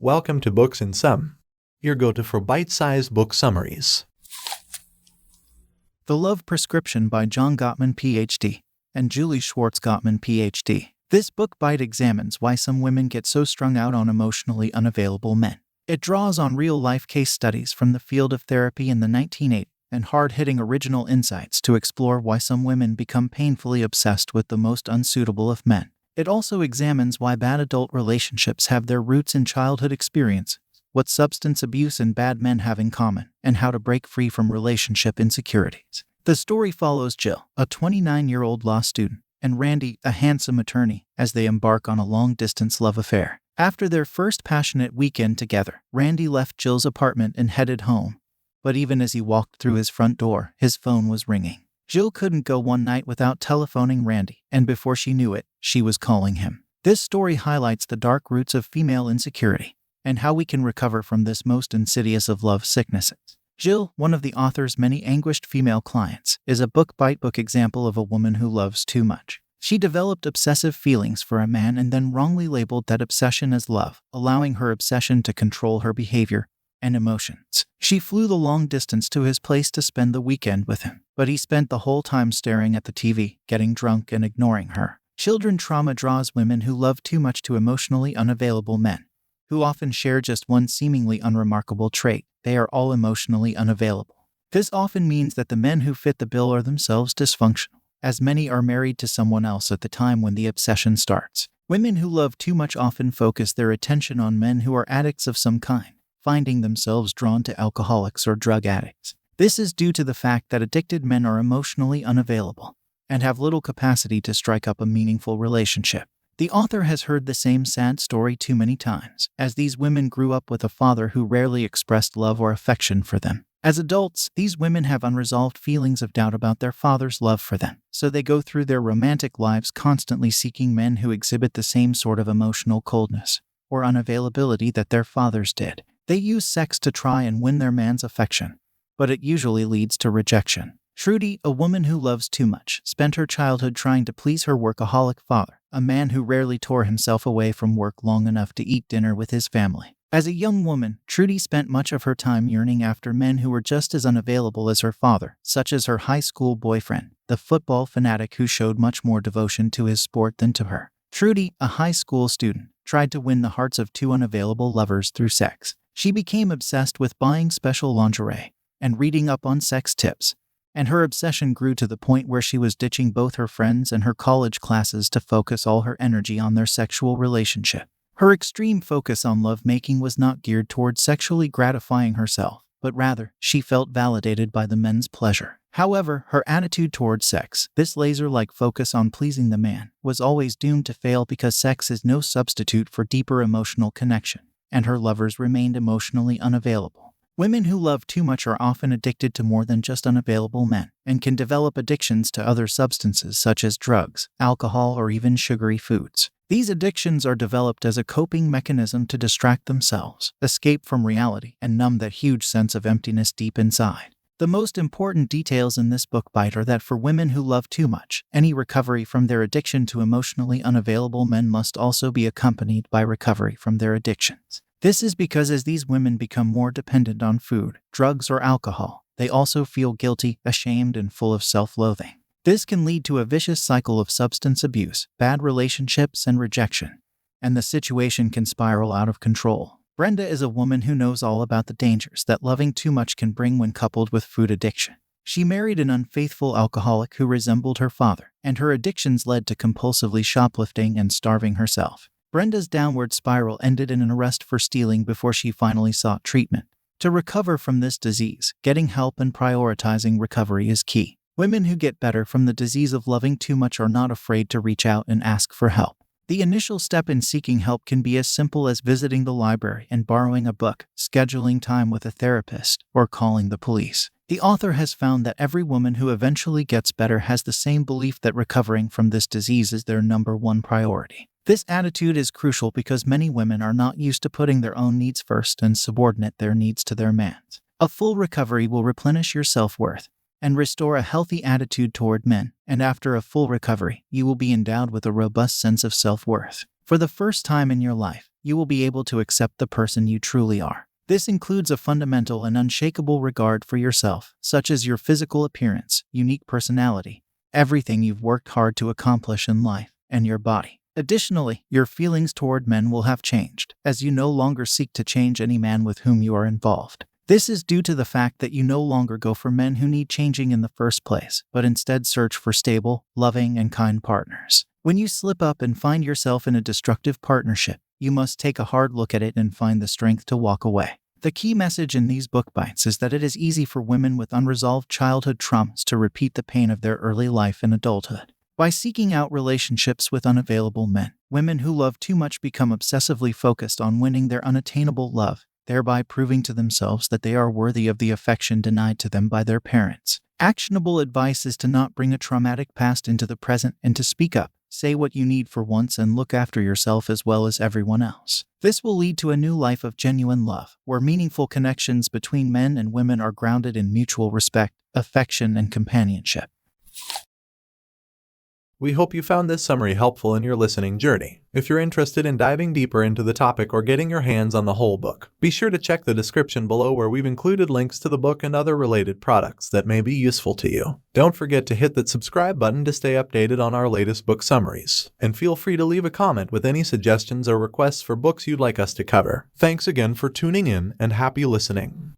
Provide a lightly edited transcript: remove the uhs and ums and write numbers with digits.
Welcome to Books in Sum, your go-to for bite-sized book summaries. The Love Prescription by John Gottman, Ph.D., and Julie Schwartz Gottman, Ph.D. This book bite examines why some women get so strung out on emotionally unavailable men. It draws on real-life case studies from the field of therapy in the 1980s and hard-hitting original insights to explore why some women become painfully obsessed with the most unsuitable of men. It also examines why bad adult relationships have their roots in childhood experience, what substance abuse and bad men have in common, and how to break free from relationship insecurities. The story follows Jill, a 29-year-old law student, and Randy, a handsome attorney, as they embark on a long-distance love affair. After their first passionate weekend together, Randy left Jill's apartment and headed home. But even as he walked through his front door, his phone was ringing. Jill couldn't go one night without telephoning Randy, and before she knew it, she was calling him. This story highlights the dark roots of female insecurity and how we can recover from this most insidious of love sicknesses. Jill, one of the author's many anguished female clients, is a book example of a woman who loves too much. She developed obsessive feelings for a man and then wrongly labeled that obsession as love, allowing her obsession to control her behavior and emotions. She flew the long distance to his place to spend the weekend with him, but he spent the whole time staring at the TV, getting drunk and ignoring her. Children trauma draws women who love too much to emotionally unavailable men, who often share just one seemingly unremarkable trait: they are all emotionally unavailable. This often means that the men who fit the bill are themselves dysfunctional, as many are married to someone else at the time when the obsession starts. Women who love too much often focus their attention on men who are addicts of some kind, finding themselves drawn to alcoholics or drug addicts. This is due to the fact that addicted men are emotionally unavailable and have little capacity to strike up a meaningful relationship. The author has heard the same sad story too many times, as these women grew up with a father who rarely expressed love or affection for them. As adults, these women have unresolved feelings of doubt about their father's love for them, so they go through their romantic lives constantly seeking men who exhibit the same sort of emotional coldness or unavailability that their fathers did. They use sex to try and win their man's affection, but it usually leads to rejection. Trudy, a woman who loves too much, spent her childhood trying to please her workaholic father, a man who rarely tore himself away from work long enough to eat dinner with his family. As a young woman, Trudy spent much of her time yearning after men who were just as unavailable as her father, such as her high school boyfriend, the football fanatic who showed much more devotion to his sport than to her. Trudy, a high school student, tried to win the hearts of two unavailable lovers through sex. She became obsessed with buying special lingerie and reading up on sex tips, and her obsession grew to the point where she was ditching both her friends and her college classes to focus all her energy on their sexual relationship. Her extreme focus on lovemaking was not geared towards sexually gratifying herself, but rather, she felt validated by the men's pleasure. However, her attitude towards sex, this laser-like focus on pleasing the man, was always doomed to fail because sex is no substitute for deeper emotional connection, and her lovers remained emotionally unavailable. Women who love too much are often addicted to more than just unavailable men, and can develop addictions to other substances such as drugs, alcohol, or even sugary foods. These addictions are developed as a coping mechanism to distract themselves, escape from reality, and numb that huge sense of emptiness deep inside. The most important details in this book bite are that for women who love too much, any recovery from their addiction to emotionally unavailable men must also be accompanied by recovery from their addictions. This is because as these women become more dependent on food, drugs, or alcohol, they also feel guilty, ashamed, and full of self-loathing. This can lead to a vicious cycle of substance abuse, bad relationships, and rejection, and the situation can spiral out of control. Brenda is a woman who knows all about the dangers that loving too much can bring when coupled with food addiction. She married an unfaithful alcoholic who resembled her father, and her addictions led to compulsively shoplifting and starving herself. Brenda's downward spiral ended in an arrest for stealing before she finally sought treatment. To recover from this disease, getting help and prioritizing recovery is key. Women who get better from the disease of loving too much are not afraid to reach out and ask for help. The initial step in seeking help can be as simple as visiting the library and borrowing a book, scheduling time with a therapist, or calling the police. The author has found that every woman who eventually gets better has the same belief that recovering from this disease is their number one priority. This attitude is crucial because many women are not used to putting their own needs first and subordinate their needs to their man's. A full recovery will replenish your self-worth and restore a healthy attitude toward men, and after a full recovery, you will be endowed with a robust sense of self-worth. For the first time in your life, you will be able to accept the person you truly are. This includes a fundamental and unshakable regard for yourself, such as your physical appearance, unique personality, everything you've worked hard to accomplish in life, and your body. Additionally, your feelings toward men will have changed, as you no longer seek to change any man with whom you are involved. This is due to the fact that you no longer go for men who need changing in the first place, but instead search for stable, loving, and kind partners. When you slip up and find yourself in a destructive partnership, you must take a hard look at it and find the strength to walk away. The key message in these book bites is that it is easy for women with unresolved childhood traumas to repeat the pain of their early life in adulthood. By seeking out relationships with unavailable men, women who love too much become obsessively focused on winning their unattainable love, thereby proving to themselves that they are worthy of the affection denied to them by their parents. Actionable advice is to not bring a traumatic past into the present and to speak up, say what you need for once, and look after yourself as well as everyone else. This will lead to a new life of genuine love, where meaningful connections between men and women are grounded in mutual respect, affection, and companionship. We hope you found this summary helpful in your listening journey. If you're interested in diving deeper into the topic or getting your hands on the whole book, be sure to check the description below where we've included links to the book and other related products that may be useful to you. Don't forget to hit that subscribe button to stay updated on our latest book summaries. And feel free to leave a comment with any suggestions or requests for books you'd like us to cover. Thanks again for tuning in and happy listening.